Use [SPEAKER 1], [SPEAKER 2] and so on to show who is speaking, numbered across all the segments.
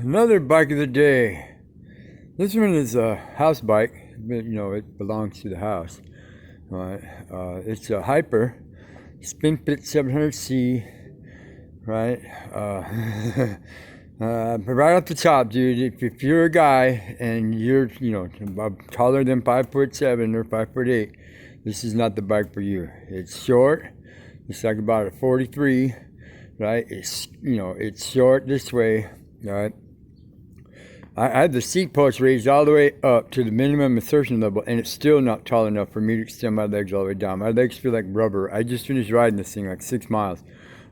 [SPEAKER 1] Another bike of the day. This one is a house bike, but it belongs to the house. Right? It's a Hyper Spinfit 700C. Right? But right off the top, dude, if you're a guy and you're taller than 5'7" or 5'8", this is not the bike for you. It's short. It's like about a 43. Right? It's short this way. Right? I had the seat post raised all the way up to the minimum insertion level, and it's still not tall enough for me to extend my legs all the way down. My legs feel like rubber. I just finished riding this thing like 6 miles.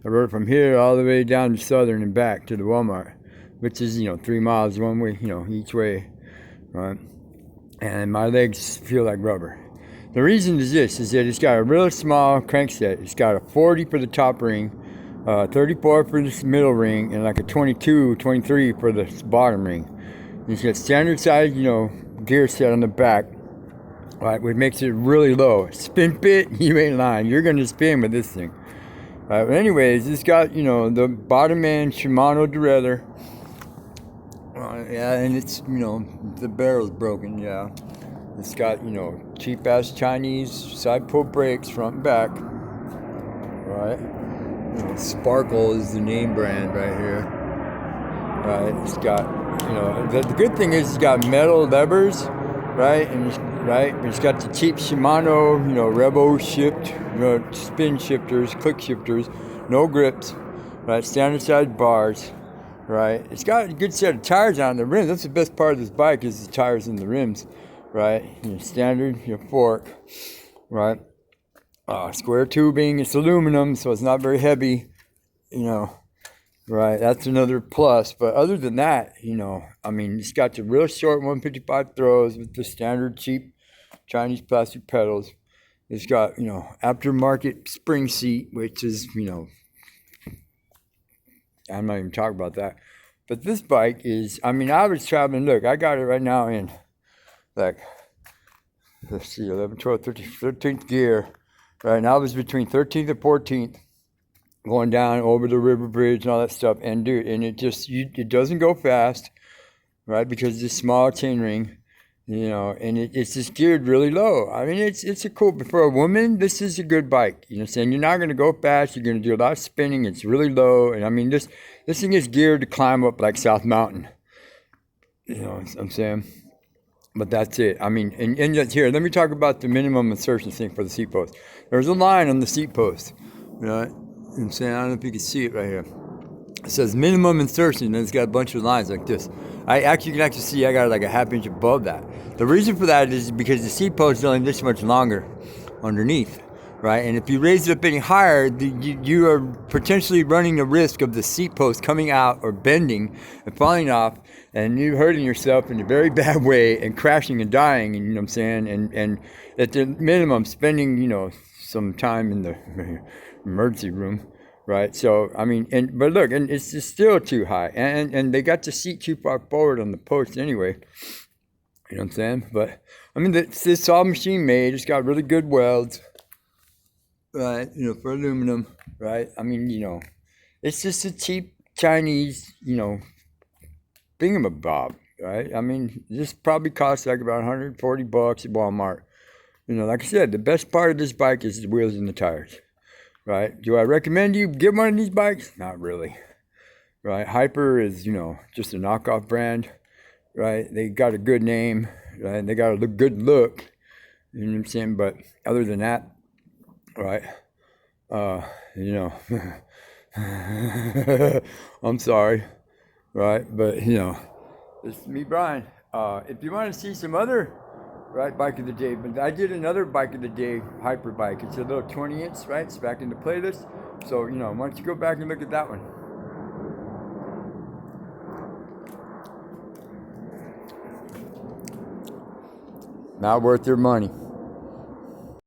[SPEAKER 1] I rode from here all the way down to Southern and back to the Walmart, which is 3 miles one way, each way, right? And my legs feel like rubber. The reason is this: is that it's got a really small crankset. It's got a 40 for the top ring, 34 for the middle ring, and like a 22, 23 for the bottom ring. It's got standard size, gear set on the back, right, which makes it really low. Spin fit, you ain't lying. You're gonna spin with this thing. Right, but anyways, it's got, the bottom end Shimano derailleur. Yeah, and it's, the barrel's broken, yeah. It's got, cheap ass Chinese side pull brakes front and back. Right? Sparkle is the name brand right here. Right? It's got, the good thing is it's got metal levers, right? And it's got the cheap Shimano, Revo shift, spin shifters, click shifters, no grips, right? Standard size bars, right? It's got a good set of tires on the rims. That's the best part of this bike is the tires and the rims, right? Standard, fork, right? Square tubing. It's aluminum, so it's not very heavy, Right, that's another plus. But other than that, it's got the real short 155 throws with the standard cheap Chinese plastic pedals. It's got, aftermarket spring seat, which is, I'm not even talking about that. But this bike is, I was traveling, look, I got it right now in, like, let's see, 11, 12, 13th gear. Right now I was between 13th and 14th. Going down over the river bridge and all that stuff, and dude, and it doesn't go fast, right? Because it's a small chain ring, and it's just geared really low. It's a cool. For a woman, this is a good bike. Saying you're not going to go fast. You're going to do a lot of spinning. It's really low, and this thing is geared to climb up like South Mountain. You know what I'm saying? But that's it. And here, let me talk about the minimum insertion thing for the seat post. There's a line on the seat post, right? I'm saying, I don't know if you can see it right here. It says minimum insertion, and it's got a bunch of lines like this. You can actually see I got it like a half inch above that. The reason for that is because the seat post is only this much longer underneath, right? And if you raise it up any higher, you are potentially running the risk of the seat post coming out or bending and falling off, and you hurting yourself in a very bad way and crashing and dying. And and at the minimum, spending some time in the emergency room, right? So but look, and it's just still too high, and they got the seat too far forward on the post anyway. You know what I'm saying? But it's all machine made. It's got really good welds, right? For aluminum, right? It's just a cheap Chinese, thingamabob, right? This probably costs like about $140 at Walmart. Like I said, the best part of this bike is the wheels and the tires. Right? Do I recommend you get one of these bikes? Not really. Right? Hyper is, just a knockoff brand. Right? They got a good name. Right? They got a good look. You know what I'm saying? But other than that, right? I'm sorry. Right? But, it's me, Brian. If you want to see some other bike of the day, but I did another bike of the day hyper bike. It's a little 20-inch, right? It's back in the playlist. So, why don't you go back and look at that one? Not worth your money.